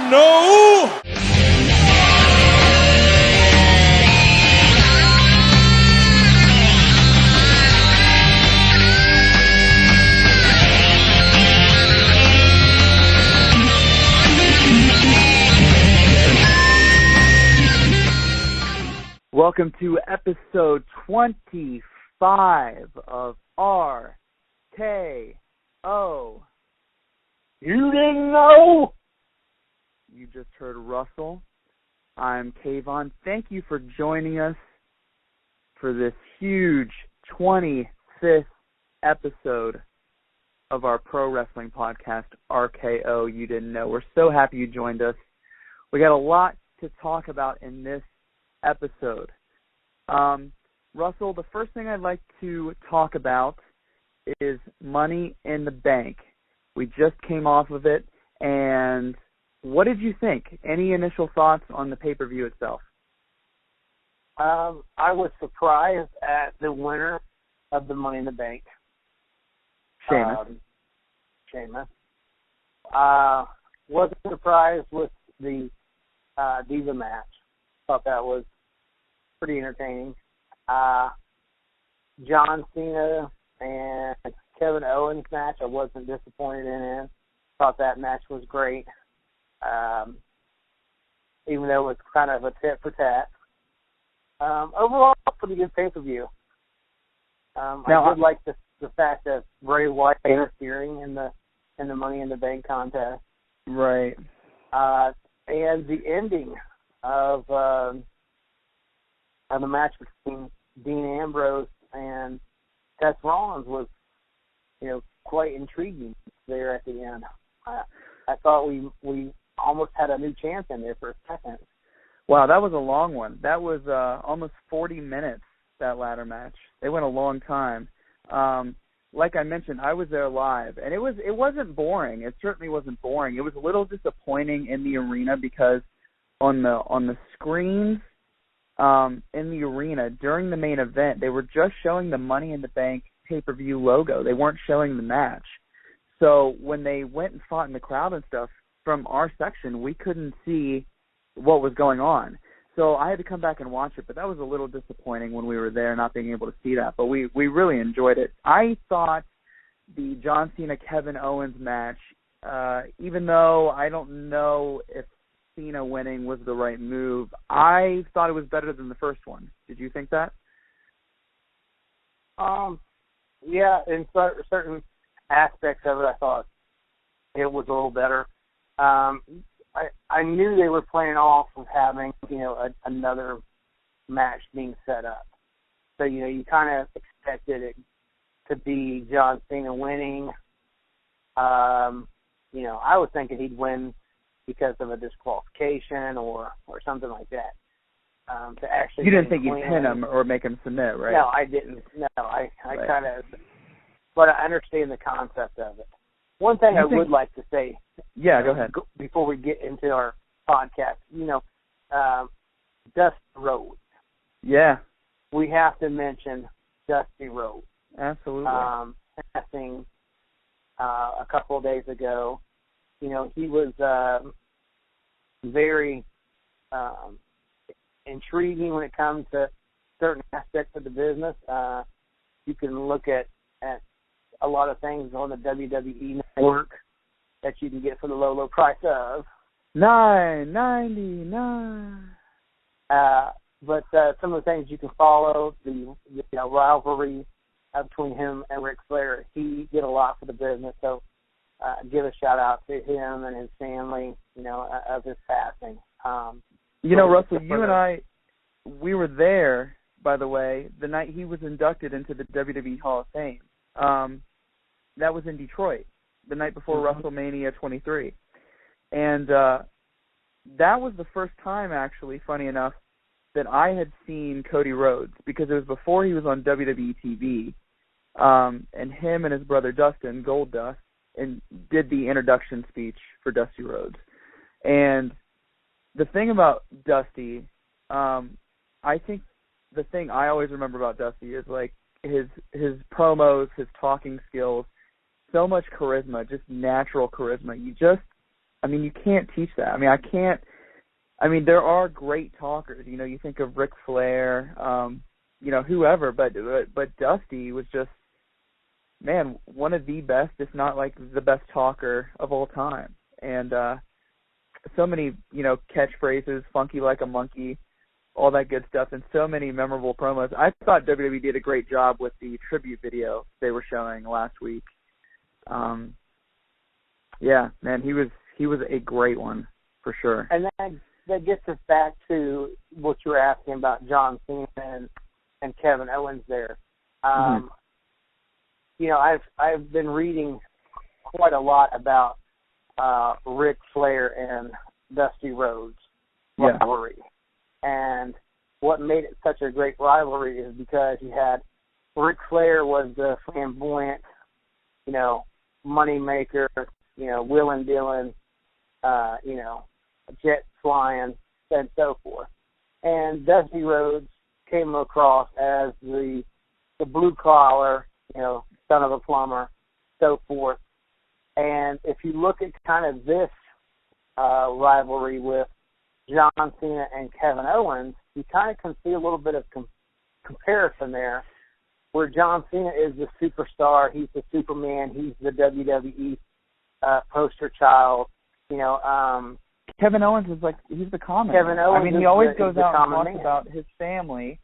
know? Welcome to episode 25 of RKO. You didn't know? You just heard Russell. I'm Kayvon. Thank you for joining us for this huge 25th episode of our pro wrestling podcast, RKO. You didn't know. We're so happy you joined us. We got a lot to talk about in this episode. Russell, the first thing I'd like to talk about is Money in the Bank. We just came off of it, and what did you think? Any initial thoughts on the pay-per-view itself? I was surprised at the winner of the Money in the Bank. Sheamus. Wasn't surprised with the Diva match. Thought that was pretty entertaining. John Cena and Kevin Owens match, I wasn't disappointed in. Thought that match was great. Even though it was kind of a tit for tat. Overall, pretty good pay-per-view. I did like the fact that Bray Wyatt interfering in the Money in the Bank contest. Right. And the ending of the match between Dean Ambrose and Seth Rollins was, quite intriguing there at the end. I thought we almost had a new champ in there for a second. Wow, that was a long one. That was almost 40 minutes, that ladder match. They went a long time. Like I mentioned, I was there live, and it wasn't boring. It certainly wasn't boring. It was a little disappointing in the arena because on the screens in the arena during the main event, they were just showing the Money in the Bank pay-per-view logo. They weren't showing the match. So when they went and fought in the crowd and stuff, from our section, we couldn't see what was going on. So I had to come back and watch it, but that was a little disappointing when we were there not being able to see that. But we really enjoyed it. I thought the John Cena-Kevin Owens match, even though I don't know if Cena winning was the right move, I thought it was better than the first one. Did you think that? Yeah, in certain aspects of it, I thought it was a little better. I knew they were playing off of having, another match being set up. So, you kind of expected it to be John Cena winning. I was thinking he'd win because of a disqualification or something like that. To actually, you didn't think he'd pin him or make him submit, right? No, I didn't. No, I right. kind of, but I understand the concept of it. One thing I would like to say. Yeah, go ahead. Before we get into our podcast, Dusty Rhodes. Yeah. We have to mention Dusty Rhodes. Absolutely. Passing a couple of days ago. He was very intriguing when it comes to certain aspects of the business. You can look at a lot of things on the WWE network that you can get for the low price of $9.99. But some of the things you can follow, the rivalry between him and Ric Flair, he did a lot for the business. So give a shout out to him and his family, of his passing. Russell, you and I, we were there, by the way, the night he was inducted into the WWE Hall of Fame. That was in Detroit, the night before WrestleMania 23. And that was the first time, actually, funny enough, that I had seen Cody Rhodes, because it was before he was on WWE TV. And him and his brother Dustin, Goldust, did the introduction speech for Dusty Rhodes. And the thing about Dusty, I think the thing I always remember about Dusty is like his promos, his talking skills, so much charisma, just natural charisma. You just I mean, you can't teach that. I mean, there are great talkers. You know, you think of Ric Flair, whoever, but Dusty was just, man, one of the best, if not like the best talker of all time. And so many, catchphrases, funky like a monkey, all that good stuff, and so many memorable promos. I thought WWE did a great job with the tribute video they were showing last week. Yeah, man, he was a great one for sure. And that gets us back to what you were asking about John Cena and Kevin Owens there. I've been reading quite a lot about Ric Flair and Dusty Rhodes rivalry. And what made it such a great rivalry is because you had Ric Flair was the flamboyant, money maker, wheeling dealing, jet flying, and so forth. And Dusty Rhodes came across as the blue collar, son of a plumber, so forth. And if you look at kind of this rivalry with John Cena and Kevin Owens, you kind of can see a little bit of comparison there, where John Cena is the superstar, he's the Superman, he's the WWE poster child. Kevin Owens is like, he's the common. Kevin Owens, I mean, he always goes out and talks about his family,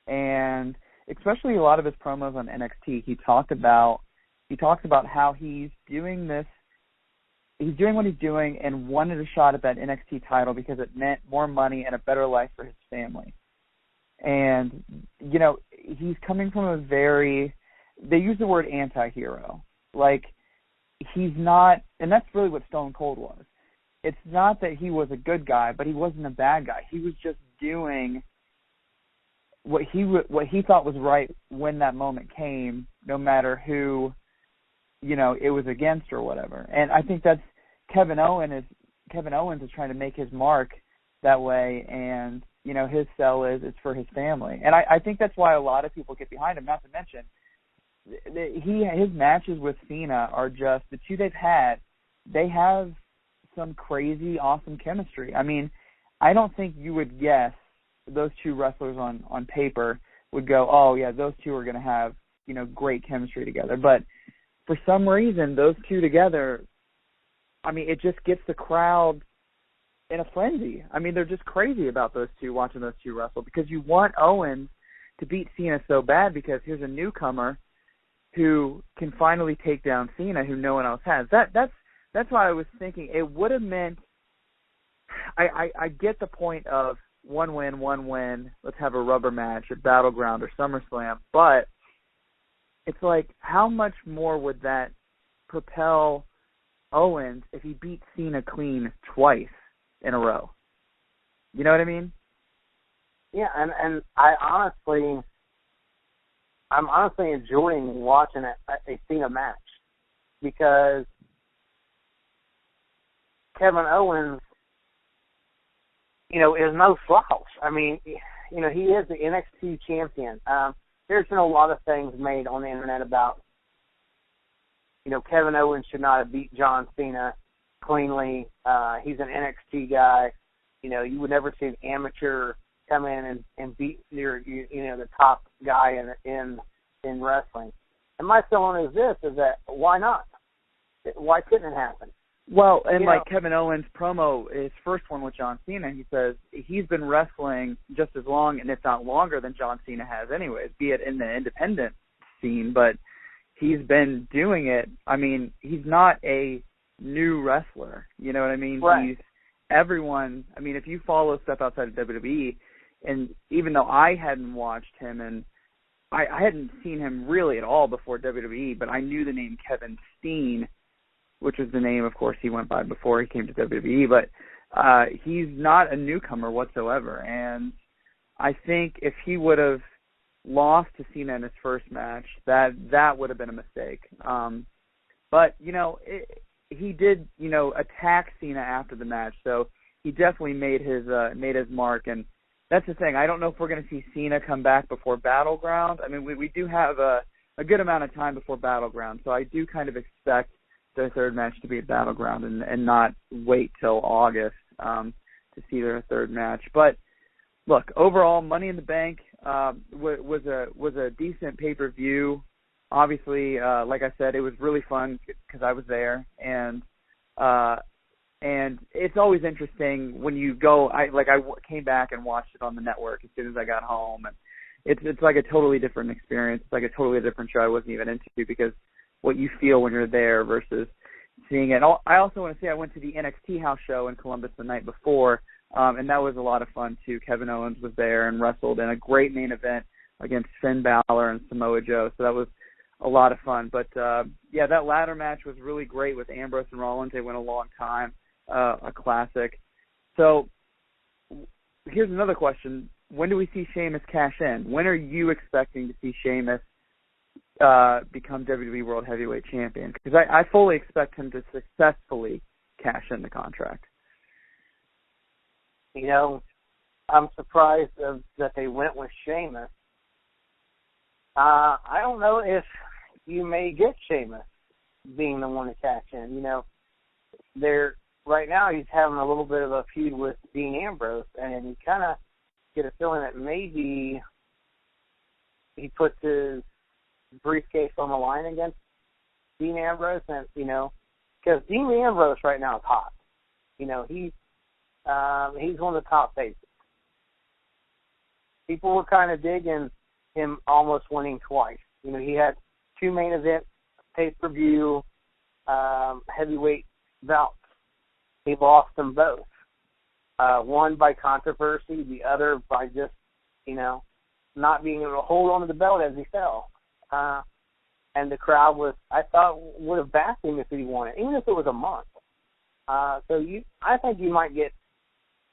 and especially a lot of his promos on NXT, he talks about how he's doing this. He's doing what he's doing and wanted a shot at that NXT title because it meant more money and a better life for his family. And, he's coming from they use the word anti-hero. Like, he's not, and that's really what Stone Cold was. It's not that he was a good guy, but he wasn't a bad guy. He was just doing what he thought was right when that moment came, no matter who, it was against or whatever. And I think that's Kevin Owens is trying to make his mark that way, and his sell is it's for his family. And I think that's why a lot of people get behind him. Not to mention, his matches with Cena are just, the two they've had, they have some crazy awesome chemistry. I mean, I don't think you would guess those two wrestlers on paper would go, oh yeah, those two are going to have great chemistry together. But for some reason, those two together, I mean, it just gets the crowd in a frenzy. I mean, they're just crazy about those two, watching those two wrestle, because you want Owens to beat Cena so bad because here's a newcomer who can finally take down Cena, who no one else has. That's why I was thinking it would have meant. I get the point of one win. Let's have a rubber match at Battleground or SummerSlam, but it's like, how much more would that propel Owens if he beat Cena clean twice in a row? You know what I mean? Yeah, and I'm honestly enjoying watching a Cena match, because Kevin Owens, is no slouch. I mean, he is the NXT champion. There's been a lot of things made on the internet about, Kevin Owens should not have beat John Cena cleanly. He's an NXT guy. You would never see an amateur come in and beat the top guy in wrestling. And my feeling is that why not? Why couldn't it happen? Well, and Kevin Owens' promo, his first one with John Cena, he says he's been wrestling just as long, and if not longer, than John Cena has anyways, be it in the independent scene, but he's been doing it. I mean, he's not a new wrestler, you know what I mean? Right. He's everyone. I mean, if you follow stuff outside of WWE, and even though I hadn't watched him, and I hadn't seen him really at all before WWE, but I knew the name Kevin Steen, which was the name, of course, he went by before he came to WWE, but he's not a newcomer whatsoever. And I think if he would have lost to Cena in his first match, that would have been a mistake. But, he did, attack Cena after the match, so he definitely made his mark. And that's the thing. I don't know if we're going to see Cena come back before Battleground. I mean, we do have a good amount of time before Battleground, so I do kind of expect their third match to be at Battleground and not wait till August to see their third match. But look, overall, Money in the Bank was a decent pay-per-view. Obviously, like I said, it was really fun because I was there, and it's always interesting when you go. I came back and watched it on the network as soon as I got home, and it's like a totally different experience. It's like a totally different show I wasn't even into because what you feel when you're there versus seeing it. I also want to say I went to the NXT house show in Columbus the night before, and that was a lot of fun too. Kevin Owens was there and wrestled in a great main event against Finn Balor and Samoa Joe, so that was a lot of fun. But, yeah, that ladder match was really great with Ambrose and Rollins. They went a long time, a classic. So here's another question. When do we see Sheamus cash in? When are you expecting to see Sheamus become WWE World Heavyweight Champion? Because I fully expect him to successfully cash in the contract. You know, I'm surprised that they went with Sheamus. I don't know if you may get Sheamus being the one to cash in. You know, right now he's having a little bit of a feud with Dean Ambrose, and you kind of get a feeling that maybe he puts his briefcase on the line against Dean Ambrose, and you know, because Dean Ambrose right now is hot. You know, he's one of the top favorites. People were kind of digging him almost winning twice. You know, he had 2 main event pay-per-view heavyweight bouts. He lost them both. One by controversy, the other by just, you know, not being able to hold on to the belt as he fell. And the crowd I thought, would have backed him if he won it, even if it was a month. I think you might get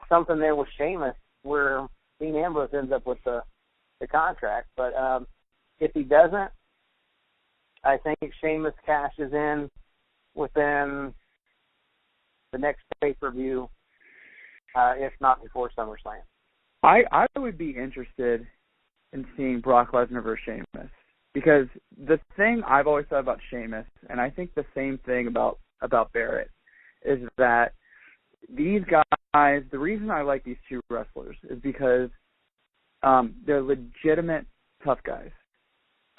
something there with Sheamus where Dean Ambrose ends up with the contract. But if he doesn't, I think Sheamus cashes in within the next pay-per-view, if not before SummerSlam. I would be interested in seeing Brock Lesnar versus Sheamus because the thing I've always thought about Sheamus, and I think the same thing about Barrett, is that these guys, the reason I like these two wrestlers is because they're legitimate tough guys.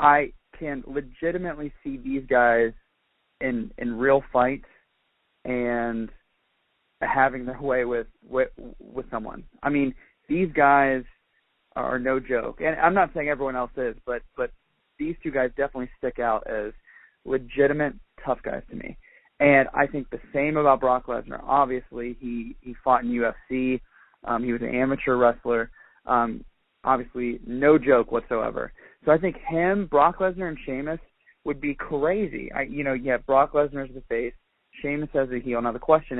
I can legitimately see these guys in real fights and having their way with someone. I mean, these guys are no joke. And I'm not saying everyone else is, but these two guys definitely stick out as legitimate tough guys to me. And I think the same about Brock Lesnar. Obviously, he fought in UFC. He was an amateur wrestler. Obviously, no joke whatsoever. So I think Brock Lesnar and Sheamus would be crazy. Brock Lesnar is the face, Sheamus as a heel. Now the question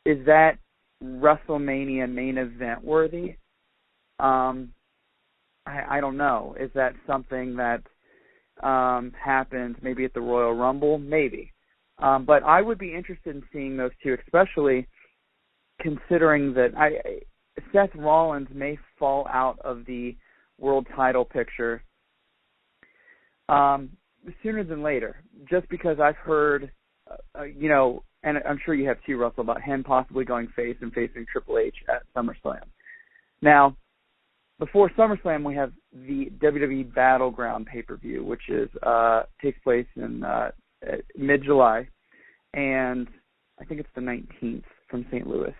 is that WrestleMania main event worthy? I don't know. Is that something that happens maybe at the Royal Rumble? Maybe. But I would be interested in seeing those two, especially considering that Seth Rollins may fall out of the world title picture sooner than later, just because I've heard, and I'm sure you have too, Russell, about him possibly going face and facing Triple H at SummerSlam. Now, before SummerSlam, we have the WWE Battleground pay-per-view, which takes place in mid-July, and I think it's the 19th from St. Louis.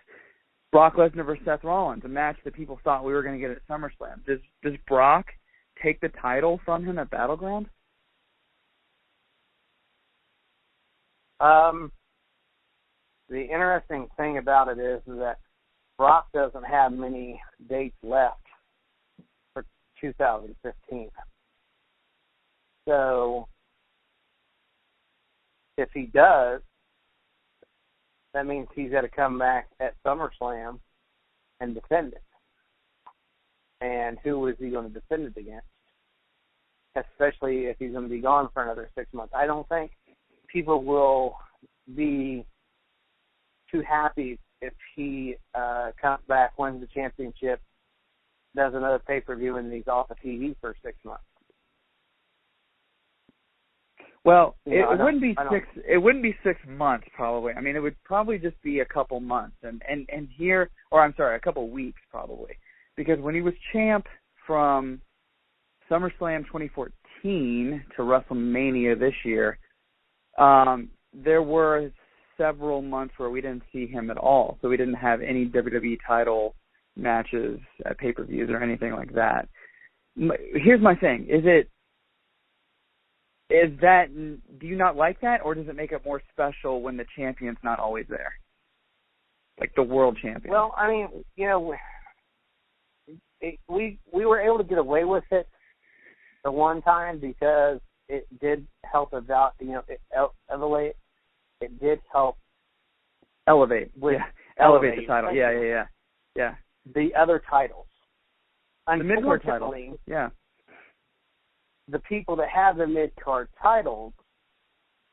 Brock Lesnar versus Seth Rollins, a match that people thought we were going to get at SummerSlam. Does Brock take the title from him at Battleground? The interesting thing about it is that Brock doesn't have many dates left for 2015. So if he does, that means he's got to come back at SummerSlam and defend it. And who is he going to defend it against? Especially if he's going to be gone for another 6 months. I don't think people will be too happy if he comes back, wins the championship, does another pay-per-view, and he's off the TV for 6 months. Well, it wouldn't be six. It wouldn't be 6 months probably. I mean, it would probably just be a couple months, and here, or I'm sorry, a couple weeks probably, because when he was champ from SummerSlam 2014 to WrestleMania this year, there were several months where we didn't see him at all, so we didn't have any WWE title matches at pay-per-views or anything like that. Here's my thing: do you not like that, or does it make it more special when the champion's not always there? Like the world champion. Well, I mean, we were able to get away with it the one time because it did help elevate. It did help elevate the title. Yeah. The other titles. The mid-card title. Yeah. The people that have the mid-card titles,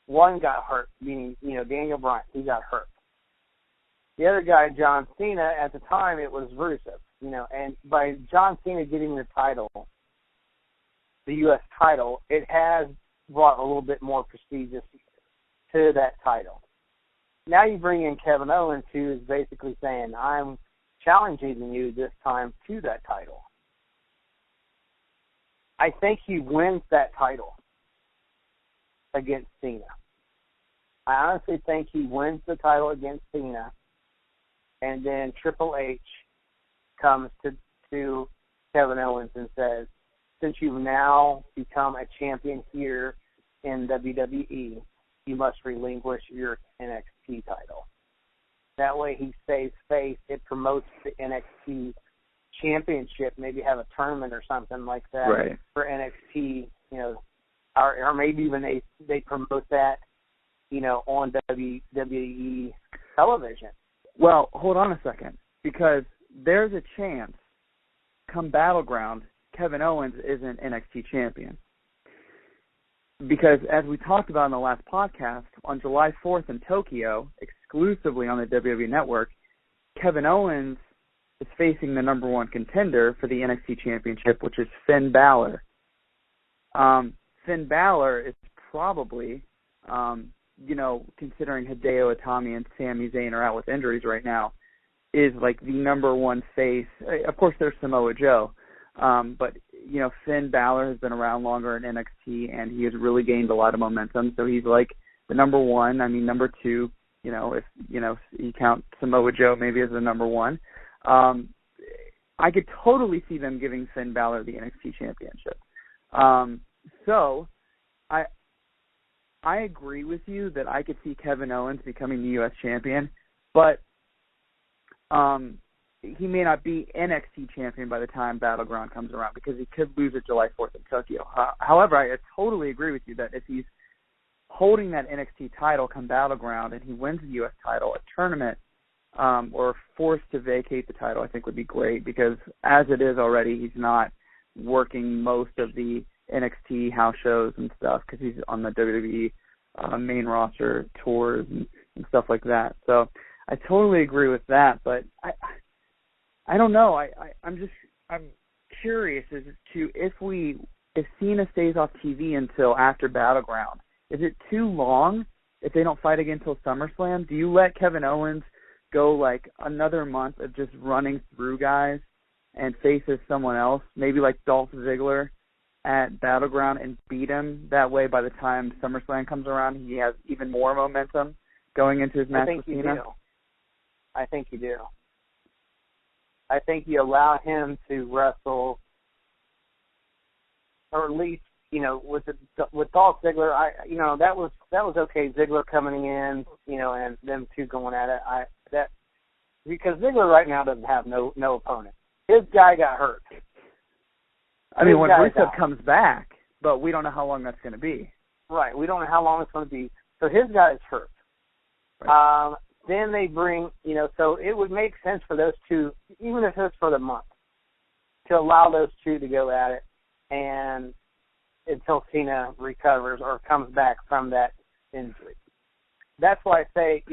one got hurt, meaning, Daniel Bryan, he got hurt. The other guy, John Cena, at the time it was Rusev, and by John Cena getting the title, the U.S. title, it has brought a little bit more prestige to that title. Now you bring in Kevin Owens, who is basically saying, I'm challenging you this time to that title. I think he wins that title against Cena. I honestly think he wins the title against Cena, and then Triple H comes to Kevin Owens and says, since you've now become a champion here in WWE, you must relinquish your NXT title. That way he stays face. It promotes the NXT championship, maybe have a tournament or something like that for NXT, or maybe even they promote that, on WWE television. Well, hold on a second, because there's a chance come Battleground, Kevin Owens isn't NXT champion. Because as we talked about in the last podcast, on July 4th in Tokyo, exclusively on the WWE Network, Kevin Owens is facing the number one contender for the NXT Championship, which is Finn Balor. Finn Balor is probably, considering Hideo Itami and Sami Zayn are out with injuries right now, is like the number one face. Of course, there's Samoa Joe, but Finn Balor has been around longer in NXT, and he has really gained a lot of momentum. So he's like the number one. I mean, number two. If you count Samoa Joe maybe as the number one. I could totally see them giving Finn Balor the NXT championship. So I agree with you that I could see Kevin Owens becoming the U.S. champion, but he may not be NXT champion by the time Battleground comes around because he could lose it July 4th in Tokyo. However, I totally agree with you that if he's holding that NXT title come Battleground and he wins the U.S. title, a tournament, or forced to vacate the title, I think would be great because as it is already, he's not working most of the NXT house shows and stuff because he's on the WWE main roster tours and stuff like that. So I totally agree with that, but I don't know. I'm curious as to if Cena stays off TV until after Battleground, is it too long if they don't fight again until SummerSlam? Do you let Kevin Owens go like another month of just running through guys and faces someone else, maybe like Dolph Ziggler at Battleground, and beat him? That way by the time SummerSlam comes around, he has even more momentum going into his match with Cena? I think you do. I think you allow him to wrestle, or at least, with Dolph Ziggler, that was okay. Ziggler coming in, and them two going at it. Because Ziggler right now doesn't have no opponent. His guy got hurt. I mean, when Rusev comes back, but we don't know how long that's going to be. Right, we don't know how long it's going to be. So his guy is hurt. Right. Then they bring, so it would make sense for those two, even if it's for the month, to allow those two to go at it, and until Cena recovers or comes back from that injury. That's why I say,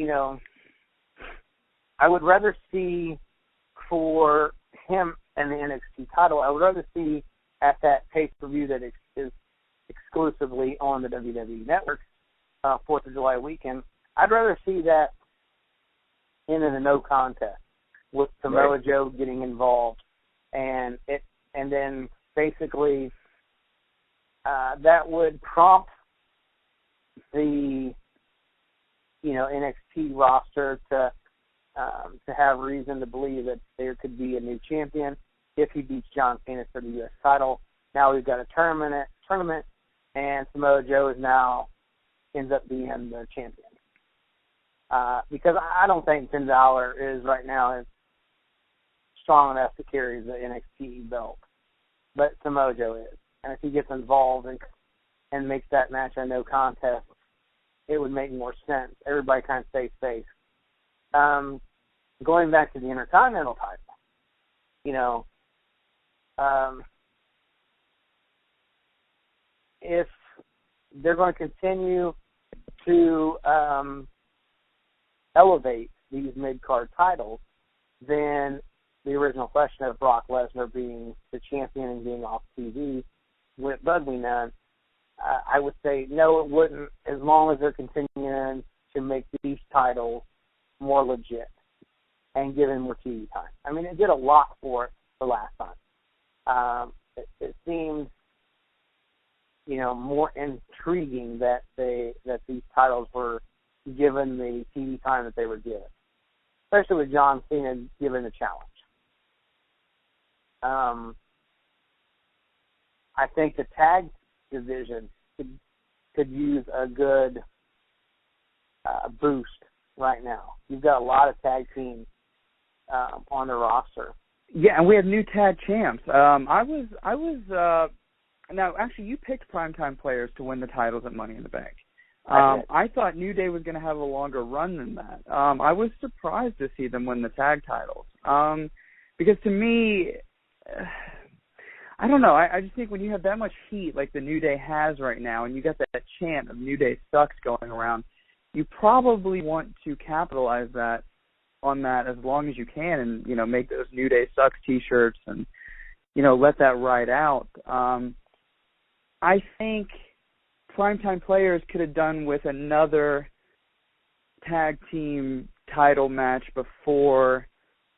I would rather see for him and the NXT title, I would rather see at that pay-per-view that is exclusively on the WWE Network 4th of July weekend. I'd rather see that in a no contest with Samoa Joe getting involved, and then basically that would prompt the NXT roster to have reason to believe that there could be a new champion if he beats John Cena for the U.S. title. Now we've got a tournament, and Samoa Joe ends up being the champion. Because I don't think Finn Balor is right now strong enough to carry the NXT belt, but Samoa Joe is. And if he gets involved and makes that match a no contest, it would make more sense. Everybody kind of stays safe. Going back to the Intercontinental title, if they're going to continue to elevate these mid-card titles, then the original question of Brock Lesnar being the champion and being off TV wouldn't bug me none. I would say no, it wouldn't, as long as they're continuing to make these titles more legit and give him more TV time. I mean, it did a lot for it the last time. It seemed, more intriguing that these titles were given the TV time that they were given, especially with John Cena given the challenge. I think the tag division could use a good boost right now. You've got a lot of tag teams on the roster. Yeah, and we have new tag champs. I was now actually you picked Primetime Players to win the titles at Money in the Bank. I thought New Day was going to have a longer run than that. I was surprised to see them win the tag titles. Because to me, I don't know. I just think when you have that much heat like the New Day has right now, and you got that chant of New Day sucks going around, you probably want to capitalize on that as long as you can, and make those New Day sucks T-shirts and let that ride out. I think Primetime Players could have done with another tag team title match before.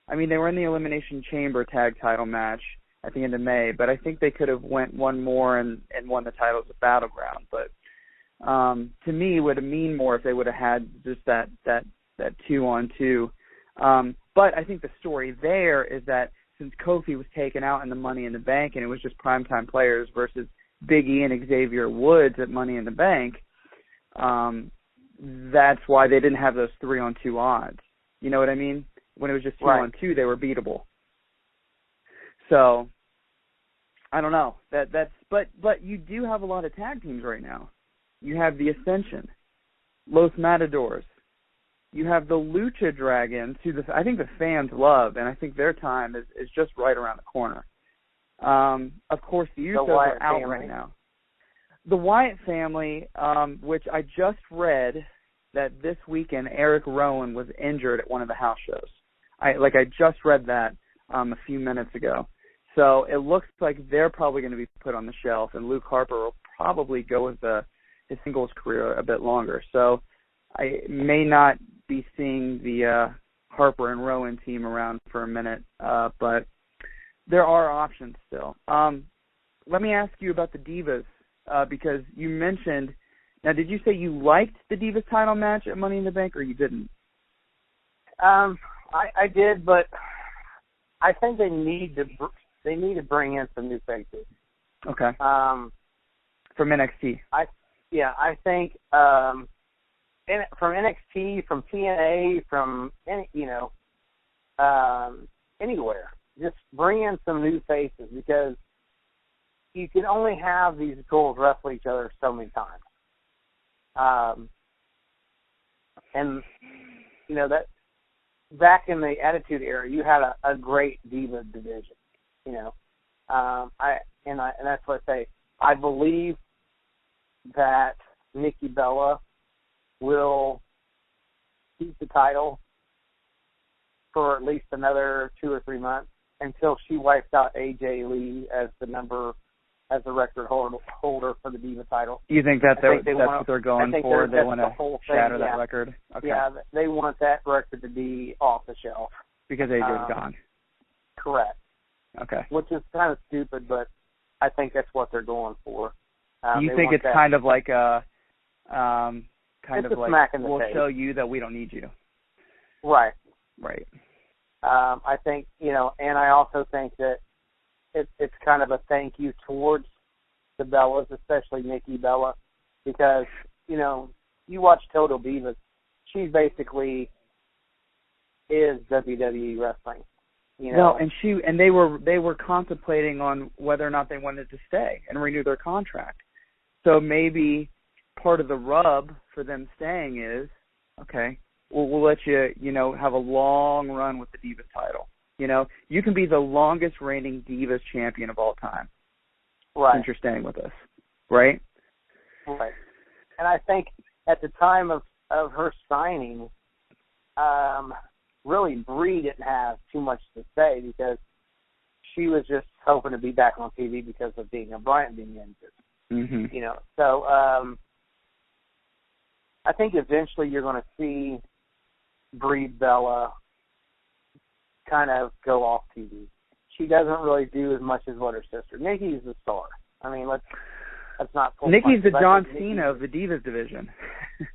I mean, they were in the Elimination Chamber tag title match at the end of May, but I think they could have went one more and won the titles at Battleground. But to me, it would have mean more if they would have had just that 2-on-2. But I think the story there is that since Kofi was taken out in the Money in the Bank and it was just Primetime Players versus Big E and Xavier Woods at Money in the Bank, that's why they didn't have those 3-on-2 odds. You know what I mean? When it was just 2-on-2, they were beatable. So I don't know. But you do have a lot of tag teams right now. You have the Ascension, Los Matadors. You have the Lucha Dragons, who I think the fans love, and I think their time is just right around the corner. Of course, the Usos are out right now. The Wyatt family, which I just read that this weekend Eric Rowan was injured at one of the house shows. I just read that a few minutes ago. So it looks like they're probably going to be put on the shelf, and Luke Harper will probably go with his singles career a bit longer. So I may not be seeing the Harper and Rowan team around for a minute, but there are options still. Let me ask you about the Divas, because you mentioned, now did you say you liked the Divas title match at Money in the Bank, or you didn't? I did, but I think they need to bring in some new faces. Okay. From NXT. I think from NXT, from TNA, from anywhere, just bring in some new faces, because you can only have these girls wrestle each other so many times. And that back in the Attitude Era, you had a great diva division. And that's what I say. I believe that Nikki Bella will keep the title for at least another 2 or 3 months until she wipes out AJ Lee as the number as the record holder for the Diva title. You think that's what they're going for? They want to shatter that record? Okay. Yeah, they want that record to be off the shelf. Because AJ's gone. Correct. Okay. Which is kind of stupid, but I think that's what they're going for. Do you think it's kind of like a smack in the we'll face. show you that we don't need you? Right. Right. I think, and I also think that it's kind of a thank you towards the Bellas, especially Nikki Bella, because, you watch Total Divas, she basically is WWE wrestling. Well, and they were contemplating on whether or not they wanted to stay and renew their contract. So maybe part of the rub for them staying is, okay, we'll let you, have a long run with the Divas title. You can be the longest reigning Divas champion of all time. Right. Since you're staying with us. Right? Right. And I think at the time of her signing, really Brie didn't have too much to say because she was just hoping to be back on TV because of Daniel Bryan being injured. Mm-hmm. So I think eventually you're going to see Brie Bella kind of go off TV. She doesn't really do as much as what her sister. Nikki's the star. I mean, let's not pull. Nikki's the John Cena of the Divas division.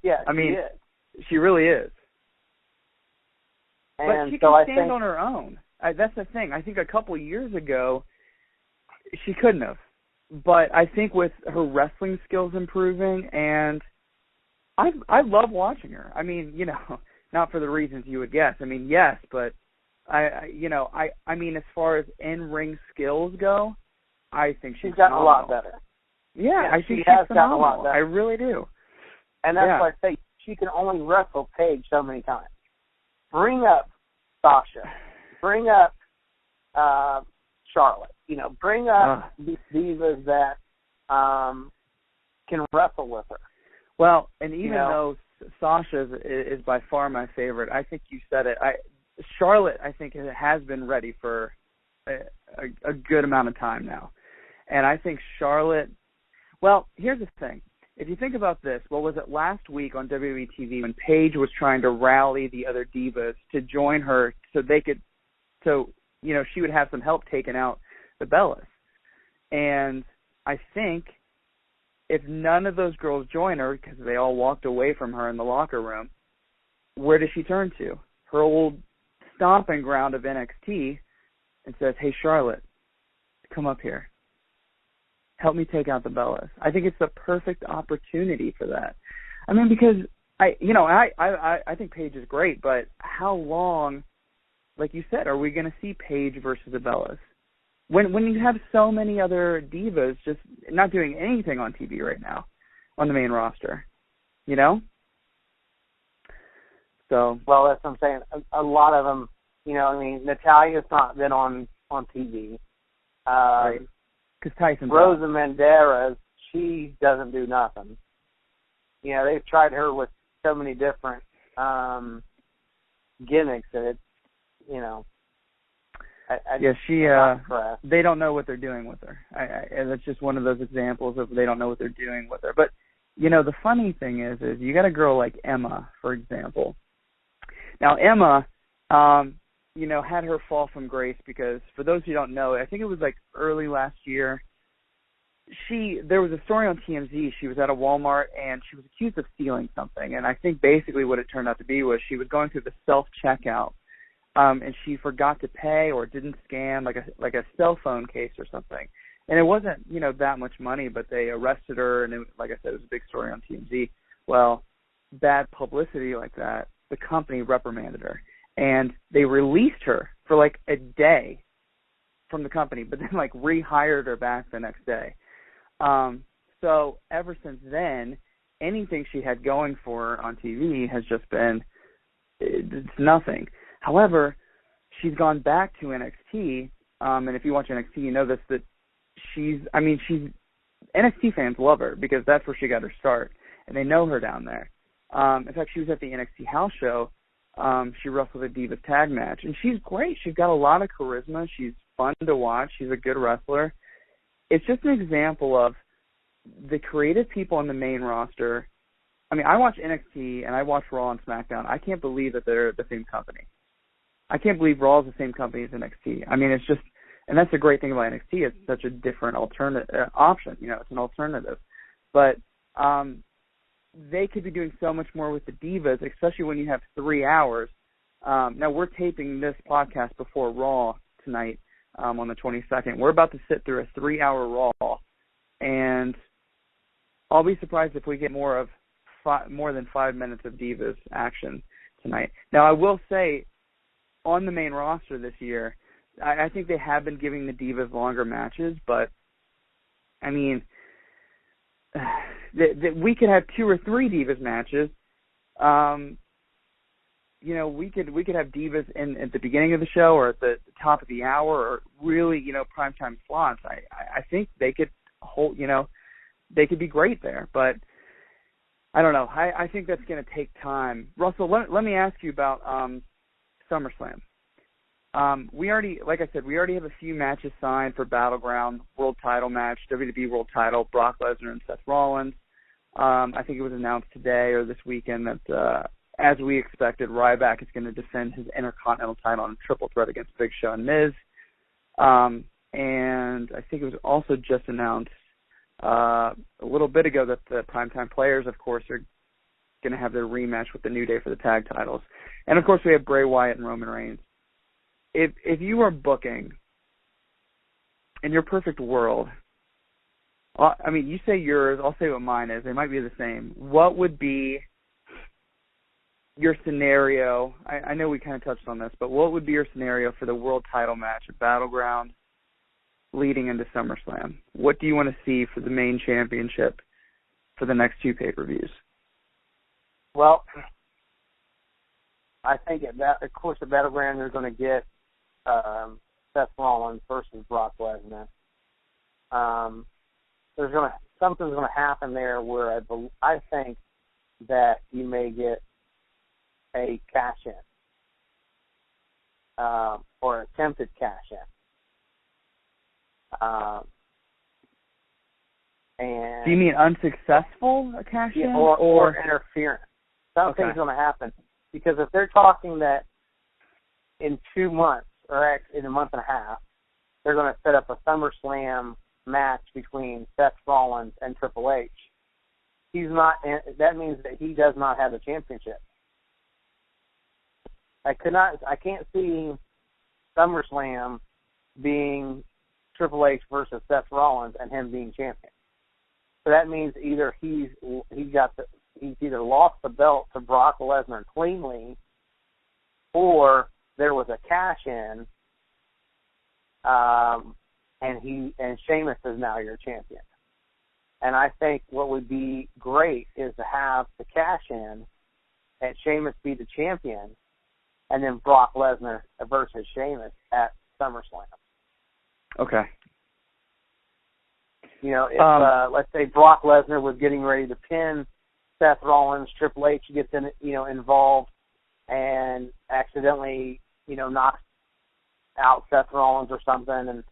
Yeah, she really is. And but she can stand on her own. That's the thing. I think a couple years ago, she couldn't have. But I think with her wrestling skills improving, and I love watching her. I mean, not for the reasons you would guess. I mean, yes, but I mean, as far as in-ring skills go, I think she's gotten a lot better. Yeah, I think she she's has phenomenal. gotten a lot better. I really do. And that's why I say she can only wrestle Paige so many times. Bring up Sasha. Bring up Charlotte. Bring up these divas that can wrestle with her. Well, and even though Sasha is by far my favorite, I think you said it. Charlotte, I think, has been ready for a good amount of time now. And I think Charlotte, well, here's the thing. If you think about this, what was it last week on WWE TV when Paige was trying to rally the other divas to join her so she would have some help taking out the Bellas. And I think if none of those girls join her, because they all walked away from her in the locker room, where does she turn to? Her old stomping ground of NXT, and says, hey, Charlotte, come up here. Help me take out the Bellas. I think it's the perfect opportunity for that. I mean, because I think Paige is great, but how long, like you said, are we going to see Paige versus the Bellas? When you have so many other divas just not doing anything on TV right now, on the main roster, So. Well, that's what I'm saying. A lot of them, Natalia's not been on TV. Right. Because Tyson. Rosa Menderes, she doesn't do nothing. They've tried her with so many different gimmicks that it's, they don't know what they're doing with her. And it's just one of those examples of they don't know what they're doing with her. But, the funny thing is you got a girl like Emma, for example. Now, Emma, had her fall from grace because, for those who don't know, I think it was like early last year, there was a story on TMZ. She was at a Walmart and she was accused of stealing something. And I think basically what it turned out to be was she was going through the self-checkout and she forgot to pay or didn't scan like a cell phone case or something. And it wasn't, that much money, but they arrested her, and like I said, it was a big story on TMZ. Well, bad publicity like that, the company reprimanded her. And they released her for like a day from the company, but then like rehired her back the next day. So ever since then, anything she had going for her on TV has just been, it's nothing. However, she's gone back to NXT, and if you watch NXT, you know this, that NXT fans love her because that's where she got her start, and they know her down there. In fact, she was at the NXT house show. She wrestled a Divas tag match, and she's great. She's got a lot of charisma. She's fun to watch. She's a good wrestler. it's just an example of the creative people on the main roster. I mean, I watch NXT and I watch Raw and SmackDown. I can't believe that they're the same company. I can't believe Raw is the same company as NXT. I mean, it's just, and that's the great thing about NXT. It's such a different option. You know, it's an alternative. But they could be doing so much more with the Divas, especially when you have 3 hours. Now, we're taping this podcast before Raw tonight on the 22nd. We're about to sit through a 3-hour Raw, and I'll be surprised if we get more than 5 minutes of Divas action tonight. Now, I will say, on the main roster this year, I think they have been giving the Divas longer matches, but, I mean, we could have 2 or 3 Divas matches. You know, we could have Divas at the beginning of the show or at the top of the hour, or really, you know, primetime slots. I think they could hold, you know, they could be great there, but I don't know. I think that's going to take time. Russell, let me ask you about SummerSlam. We already, like I said, we already have a few matches signed for Battleground, world title match, WWE world title, Brock Lesnar and Seth Rollins. I think it was announced today or this weekend that, as we expected, Ryback is going to defend his Intercontinental title in a triple threat against Big Show and Miz. And I think it was also just announced a little bit ago that the Primetime Players, of course, are going to have their rematch with the New Day for the tag titles. And, of course, we have Bray Wyatt and Roman Reigns. If you are booking in your perfect world, I mean, you say yours, I'll say what mine is. They might be the same. What would be your scenario? I know we kind of touched on this, but what would be your scenario for the world title match at Battleground leading into SummerSlam? What do you want to see for the main championship for the next 2 pay-per-views? Well, I think of course, at Battleground, they're going to get Seth Rollins versus Brock Lesnar. Something's going to happen there where I think that you may get a cash-in or attempted cash-in. And do you mean unsuccessful cash-in? Yeah, or interference. Something's going to happen. Because if they're talking that in 2 months, or in a month and a half, they're going to set up a SummerSlam match between Seth Rollins and Triple H, that means that he does not have the championship. I can't see SummerSlam being Triple H versus Seth Rollins and him being champion. So that means either he's either lost the belt to Brock Lesnar cleanly, or there was a cash in, and Sheamus is now your champion. And I think what would be great is to have the cash in and Sheamus be the champion, and then Brock Lesnar versus Sheamus at SummerSlam. Okay. You know, if let's say Brock Lesnar was getting ready to pin Seth Rollins, Triple H gets involved and accidentally, knocks out Seth Rollins or something, and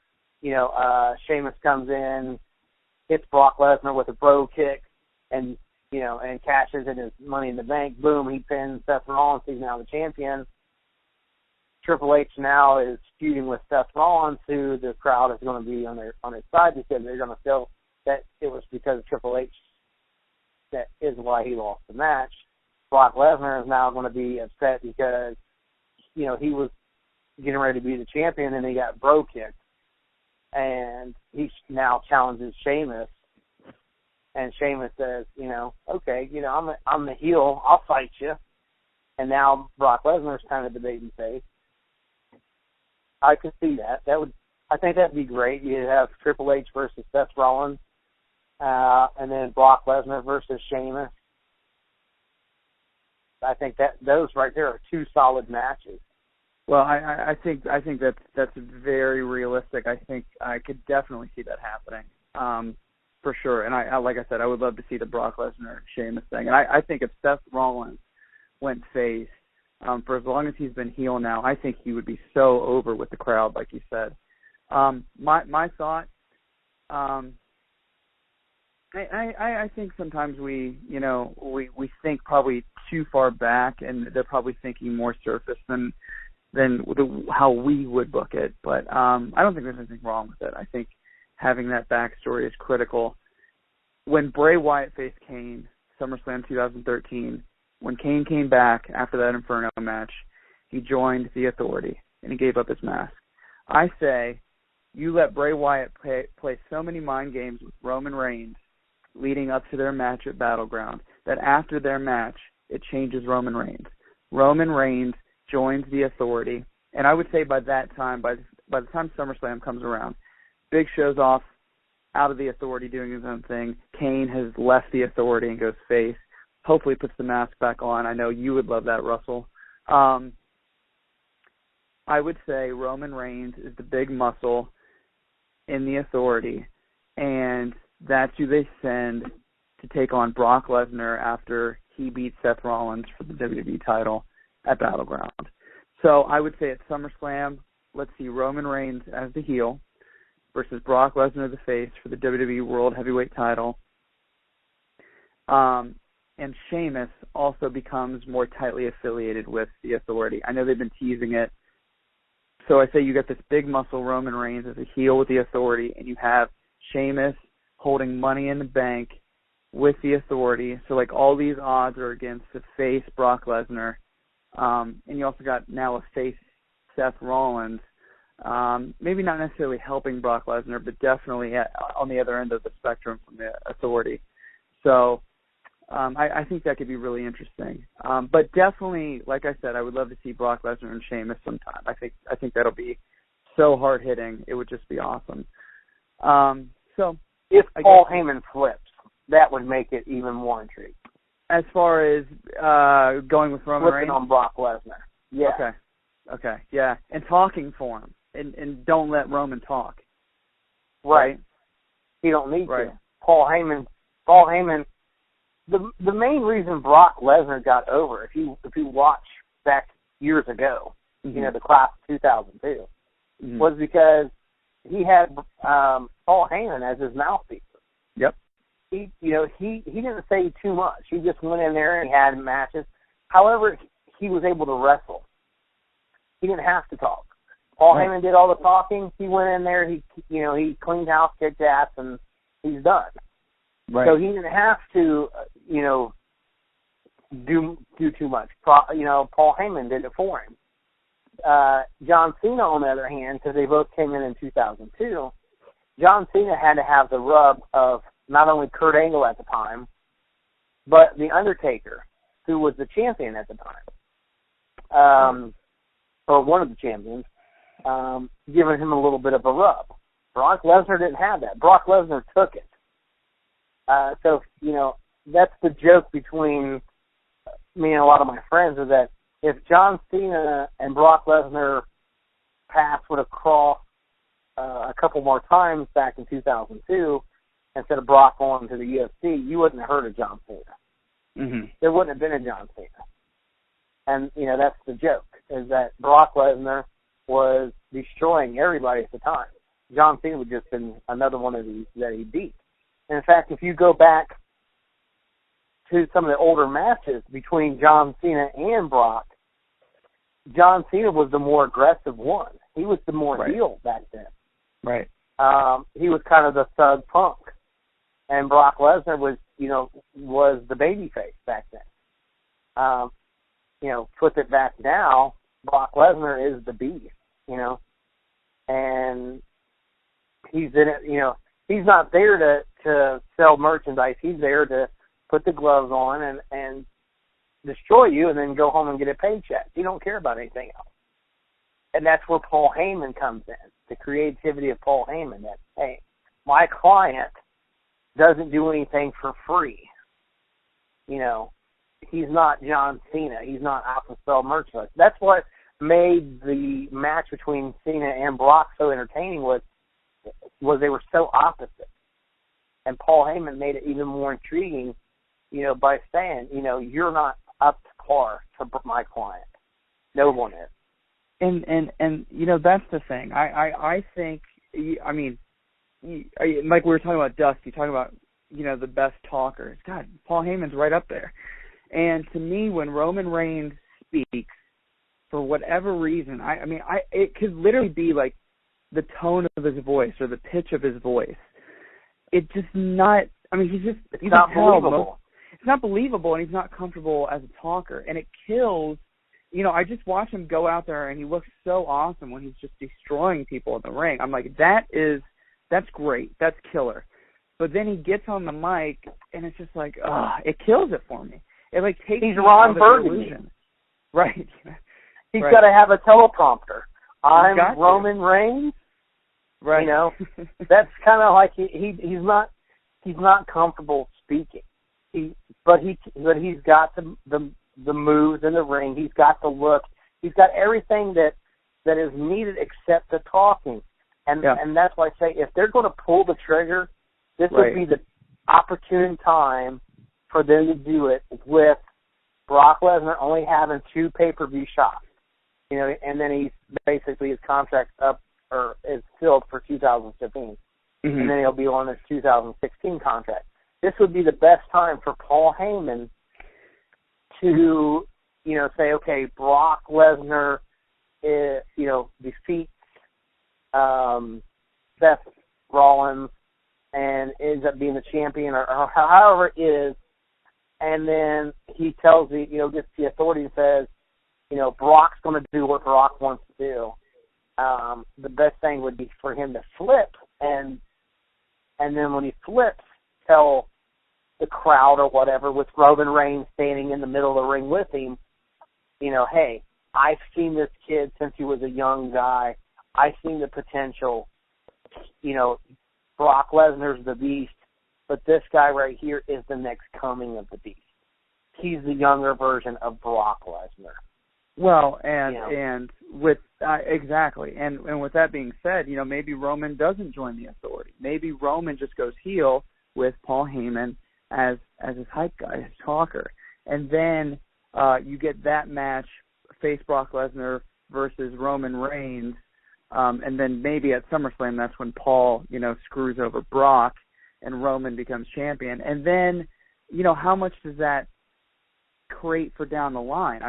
Sheamus comes in, hits Brock Lesnar with a bro kick, and and cashes in his Money in the Bank. Boom, he pins Seth Rollins. He's now the champion. Triple H now is feuding with Seth Rollins, who the crowd is going to be on his side because they're going to feel that it was because of Triple H that is why he lost the match. Brock Lesnar is now going to be upset because he was getting ready to be the champion and he got bro kicked, and he now challenges Sheamus. And Sheamus says, okay, I'm the heel, I'll fight you. And now Brock Lesnar's kind of the baby face. I could see that. I think that'd be great. You'd have Triple H versus Seth Rollins, and then Brock Lesnar versus Sheamus. I think that those right there are two solid matches. Well, I think that's very realistic. I think I could definitely see that happening. For sure. And I like I said, I would love to see the Brock Lesnar Sheamus thing. And I think if Seth Rollins went face, for as long as he's been heel now, I think he would be so over with the crowd, like you said. My thought, I think sometimes we think probably too far back, and they're probably thinking more surface than how we would book it. But I don't think there's anything wrong with it. I think having that backstory is critical. When Bray Wyatt faced Kane, SummerSlam 2013, when Kane came back after that Inferno match, he joined the Authority, and he gave up his mask. I say you let Bray Wyatt play so many mind games with Roman Reigns leading up to their match at Battleground that after their match, it changes Roman Reigns. Roman Reigns joins the Authority, and I would say by that time, by the time SummerSlam comes around, Big Show's off out of the Authority doing his own thing. Kane has left the Authority and goes face. Hopefully puts the mask back on. I know you would love that, Russell. I would say Roman Reigns is the big muscle in the Authority, and that's who they send to take on Brock Lesnar after he beat Seth Rollins for the WWE title at Battleground. So I would say at SummerSlam, let's see Roman Reigns as the heel versus Brock Lesnar the face for the WWE World Heavyweight title. And Sheamus also becomes more tightly affiliated with the Authority. I know they've been teasing it. So I say you got this big muscle Roman Reigns as a heel with the Authority, and you have Sheamus holding Money in the Bank with the Authority. So like all these odds are against the face Brock Lesnar. And you also got now a face Seth Rollins. Maybe not necessarily helping Brock Lesnar, but definitely on the other end of the spectrum from the Authority. So I think that could be really interesting. But definitely, like I said, I would love to see Brock Lesnar and Sheamus sometime. I think that'll be so hard hitting. It would just be awesome. So if Paul Heyman flips, that would make it even more intriguing. As far as going with Roman Reigns? Flipping on Brock Lesnar. Yeah. Okay. Yeah. And talking for him. And don't let Roman talk. Right. You don't need to. Paul Heyman. The main reason Brock Lesnar got over, if you watch back years ago, the class of 2002, was because he had Paul Heyman as his mouthpiece. Yep. He didn't say too much. He just went in there and he had matches. However, he was able to wrestle. He didn't have to talk. Paul Heyman did all the talking. He went in there. He cleaned house, kicked ass, and he's done. Right. So he didn't have to, do too much. Paul Heyman did it for him. John Cena, on the other hand, because they both came in 2002, John Cena had to have the rub of not only Kurt Angle at the time, but The Undertaker, who was the champion at the time, or one of the champions, giving him a little bit of a rub. Brock Lesnar didn't have that. Brock Lesnar took it. So, that's the joke between me and a lot of my friends, is that if John Cena and Brock Lesnar paths would have crossed a couple more times back in 2002, instead of Brock going to the UFC, you wouldn't have heard of John Cena. Mm-hmm. There wouldn't have been a John Cena. And, that's the joke, is that Brock Lesnar was destroying everybody at the time. John Cena would just been another one of these that he beat. And in fact, if you go back to some of the older matches between John Cena and Brock, John Cena was the more aggressive one. He was the more heel back then. Right. He was kind of the thug punk. And Brock Lesnar was the baby face back then. Flip it back now, Brock Lesnar is the beast, and he's in it, he's not there to sell merchandise. He's there to put the gloves on and destroy you and then go home and get a paycheck. He don't care about anything else. And that's where Paul Heyman comes in, the creativity of Paul Heyman, that, hey, my client doesn't do anything for free. He's not John Cena. He's not out to sell merchandise. That's what made the match between Cena and Brock so entertaining was they were so opposite. And Paul Heyman made it even more intriguing, by saying, you're not up to par to my client. No one is. And that's the thing. I think, like we were talking about Dusty, talking about, the best talkers. God, Paul Heyman's right up there. And to me, when Roman Reigns speaks, for whatever reason, it could literally be like the tone of his voice or the pitch of his voice. It's just not. It's not believable. It's not believable, and he's not comfortable as a talker, and it kills. I just watch him go out there, and he looks so awesome when he's just destroying people in the ring. I'm like, that's great, that's killer. But then he gets on the mic, and it's just like, it kills it for me. It like takes. He's Ron Burgundy, right? He's got to have a teleprompter. I'm Roman Reigns. Right. That's kind of like he's not comfortable speaking. But he's got the moves in the ring. He's got the look. He's got everything that is needed except the talking. And that's why I say if they're going to pull the trigger, this would be the opportune time for them to do it with Brock Lesnar only having 2 pay-per-view shots. And then he's basically his contract's up or is filled for 2015. And then he'll be on his 2016 contract. This would be the best time for Paul Heyman to, say, okay, Brock Lesnar, defeats Seth Rollins and ends up being the champion or however it is, and then he tells gets the authority and says, Brock's going to do what Brock wants to do. The best thing would be for him to flip, and then when he flips, tell the crowd or whatever, with Roman Reigns standing in the middle of the ring with him, hey, I've seen this kid since he was a young guy. I've seen the potential. Brock Lesnar's the beast, but this guy right here is the next coming of the beast. He's the younger version of Brock Lesnar. Well, and with exactly, and with that being said, maybe Roman doesn't join the authority. Maybe Roman just goes heel with Paul Heyman as his hype guy, his talker, and then you get that match, face Brock Lesnar versus Roman Reigns, and then maybe at SummerSlam that's when Paul screws over Brock and Roman becomes champion, and then how much does that create for down the line?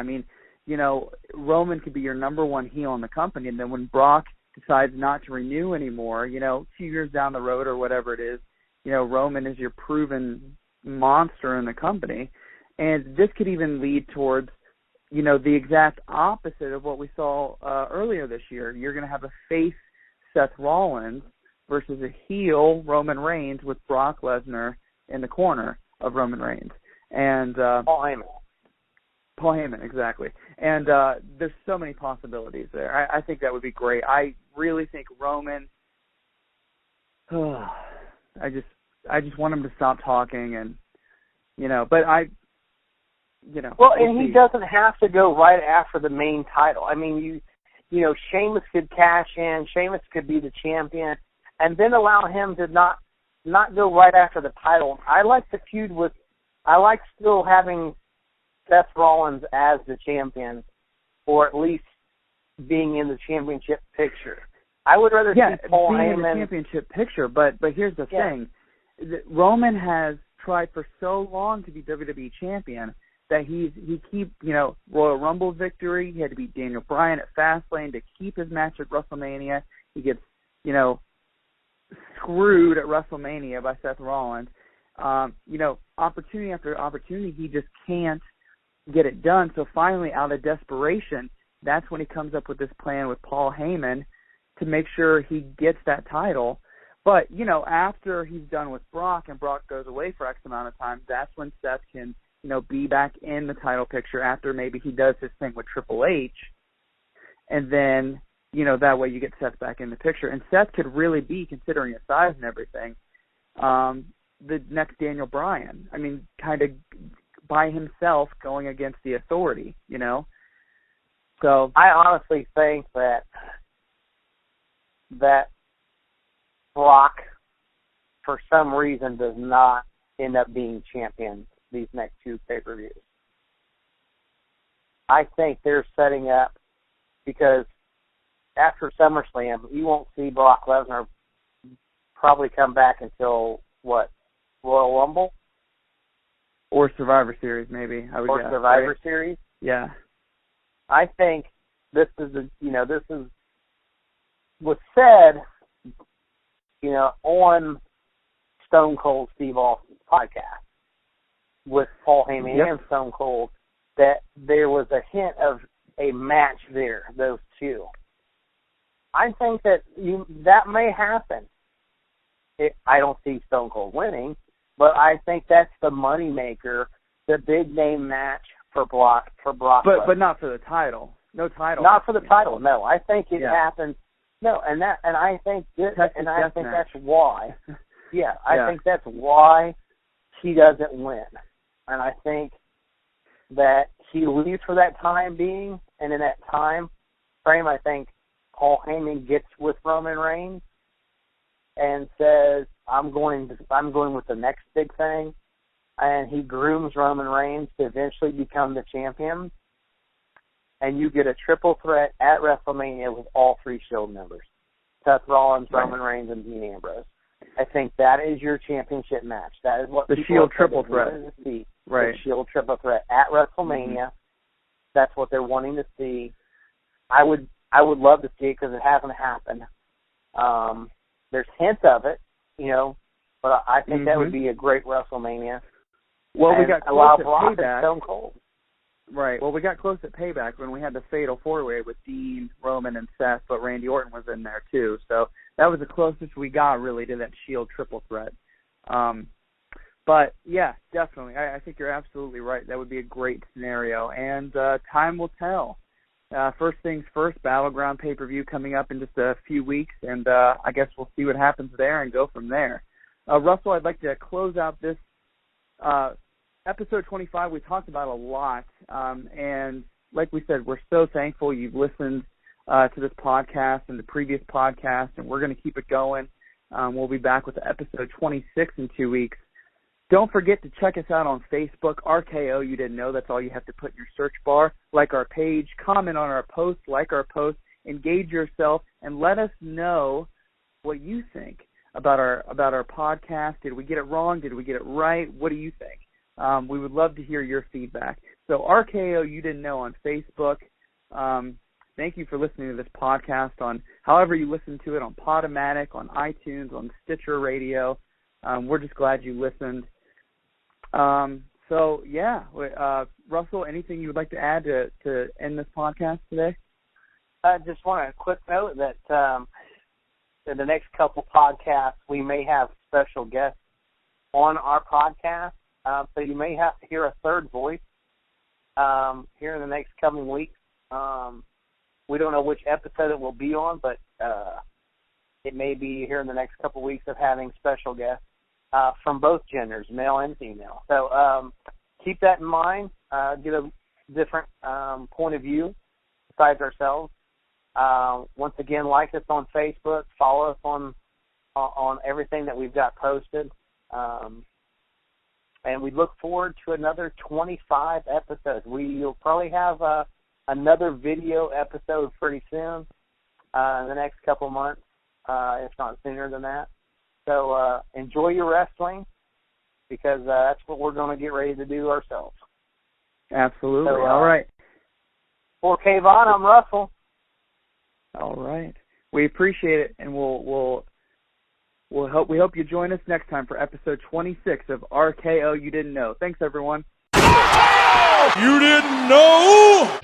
Roman could be your number one heel in the company, and then when Brock decides not to renew anymore, 2 years down the road or whatever it is, Roman is your proven monster in the company. And this could even lead towards, the exact opposite of what we saw earlier this year. You're going to have a face Seth Rollins versus a heel Roman Reigns with Brock Lesnar in the corner of Roman Reigns. And Paul Heyman, exactly. And there's so many possibilities there. I think that would be great. I really think Roman, I just want him to stop talking and, but Well, and he doesn't have to go right after the main title. Sheamus could cash in. Sheamus could be the champion, and then allow him to not go right after the title. I like the feud I like still having Seth Rollins as the champion, or at least being in the championship picture. I would rather see Paul Heyman in the championship picture, but here's the thing. Roman has tried for so long to be WWE champion that he Royal Rumble victory. He had to beat Daniel Bryan at Fastlane to keep his match at WrestleMania. He gets, screwed at WrestleMania by Seth Rollins. Opportunity after opportunity, he just can't get it done. So finally, out of desperation, that's when he comes up with this plan with Paul Heyman to make sure he gets that title. But, after he's done with Brock and Brock goes away for X amount of time, that's when Seth can, be back in the title picture after maybe he does his thing with Triple H. And then, that way you get Seth back in the picture. And Seth could really be, considering his size and everything, the next Daniel Bryan. Kind of by himself going against the authority, So I honestly think that Brock, for some reason, does not end up being champion these next 2 pay-per-views. I think they're setting up, because after SummerSlam, you won't see Brock Lesnar probably come back until, what, Royal Rumble? Or Survivor Series, maybe, I would guess. Or Survivor right? Series? Yeah. I think this is was said, on Stone Cold Steve Austin's podcast with Paul Heyman and Stone Cold, that there was a hint of a match there, those two. I think that that may happen. I don't see Stone Cold winning, but I think that's the moneymaker, the big name match for Brock. But not for the title. No title. Not for the title. No, I think it happens. No, I think that's why. Yeah, I think that's why he doesn't win, and I think that he leaves for that time being, and in that time frame, I think Paul Heyman gets with Roman Reigns and says, I'm going with the next big thing, and he grooms Roman Reigns to eventually become the champion, and you get a triple threat at WrestleMania with all three Shield members, Seth Rollins, Roman Reigns, and Dean Ambrose. I think that is your championship match. That is what the Shield triple threat. See. Right. The Shield triple threat at WrestleMania. Mm-hmm. That's what they're wanting to see. I would love to see it because it hasn't happened. There's hints of it, but I think that would be a great WrestleMania. Well, we got close at Brock Payback. Stone Cold. Right. Well, we got close at Payback when we had the fatal four-way with Dean, Roman, and Seth, but Randy Orton was in there too. So that was the closest we got really to that Shield triple threat. But yeah, definitely. I think you're absolutely right. That would be a great scenario, and time will tell. First things first, Battleground pay-per-view coming up in just a few weeks, and I guess we'll see what happens there and go from there. Russell, I'd like to close out this episode 25. We talked about a lot, and like we said, we're so thankful you've listened to this podcast and the previous podcast, and we're going to keep it going. We'll be back with episode 26 in 2 weeks. Don't forget to check us out on Facebook, RKO You Didn't Know. That's all you have to put in your search bar. Like our page, comment on our post, like our post, engage yourself, and let us know what you think about our podcast. Did we get it wrong? Did we get it right? What do you think? We would love to hear your feedback. So RKO You Didn't Know on Facebook. Thank you for listening to this podcast on however you listen to it, on Podomatic, on iTunes, on Stitcher Radio. We're just glad you listened. Russell, anything you would like to add to end this podcast today? I just want a quick note that in the next couple podcasts, we may have special guests on our podcast. So you may have to hear a third voice here in the next coming weeks. We don't know which episode it will be on, but it may be here in the next couple weeks of having special guests from both genders, male and female. So keep that in mind. Get a different point of view besides ourselves. Once again, like us on Facebook. Follow us on everything that we've got posted. And we look forward to another 25 episodes. We'll probably have another video episode pretty soon in the next couple months, if not sooner than that. So enjoy your wrestling because that's what we're going to get ready to do ourselves. Absolutely. So, all right. For Kayvon, I'm Russell. All right. We appreciate it, and we hope you join us next time for episode 26 of RKO You Didn't Know. Thanks, everyone. You didn't know?